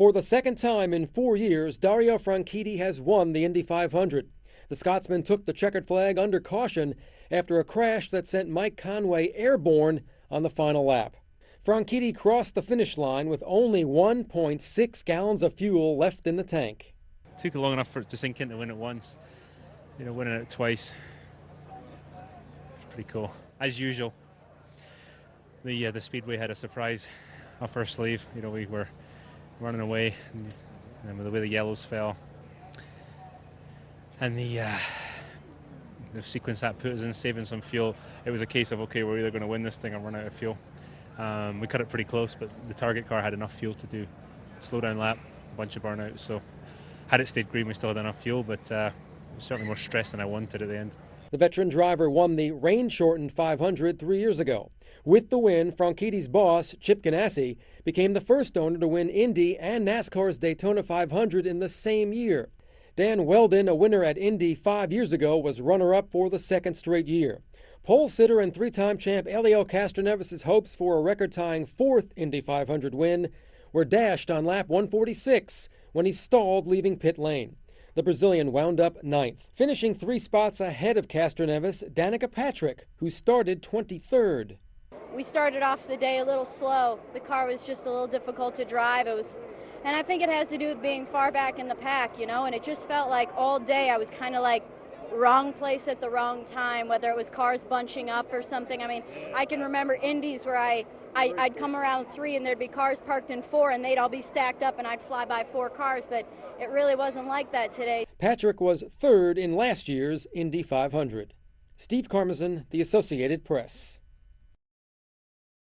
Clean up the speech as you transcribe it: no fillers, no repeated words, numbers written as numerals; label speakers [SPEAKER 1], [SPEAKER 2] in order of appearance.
[SPEAKER 1] For the second time in 4 years, Dario Franchitti has won the Indy 500. The Scotsman took the checkered flag under caution after a crash that sent Mike Conway airborne on the final lap. Franchitti crossed the finish line with only 1.6 gallons of fuel left in the tank.
[SPEAKER 2] It took long enough for it to sink in to win it once. Winning it twice. It's pretty cool. As usual, the Speedway had a surprise up our sleeve. We were running away, and with the way the yellows fell, and the sequence that put us in, saving some fuel, it was a case of, okay, we're either going to win this thing or run out of fuel. We cut it pretty close, but the target car had enough fuel to do slow down lap, a bunch of burnouts. So had it stayed green, we still had enough fuel, but it was certainly more stress than I wanted at the end.
[SPEAKER 1] The veteran driver won the rain-shortened 500 3 years ago. With the win, Franchitti's boss, Chip Ganassi, became the first owner to win Indy and NASCAR's Daytona 500 in the same year. Dan Wheldon, a winner at Indy 5 years ago, was runner-up for the second straight year. Pole sitter and three-time champ Helio Castroneves' hopes for a record-tying fourth Indy 500 win were dashed on lap 146 when he stalled leaving pit lane. The Brazilian wound up ninth, finishing 3 spots ahead of Castroneves, Danica Patrick, who started 23rd.
[SPEAKER 3] We started off the day a little slow. The car was just a little difficult to drive. And I think it has to do with being far back in the pack, and it just felt like all day I was kind of like wrong place at the wrong time, whether it was cars bunching up or something. I mean, I can remember Indies where I'd come around 3 and there'd be cars parked in 4 and they'd all be stacked up and I'd fly by 4 cars, but it really wasn't like that today.
[SPEAKER 1] Patrick was 3rd in last year's Indy 500. Steve Carmazin, The Associated Press.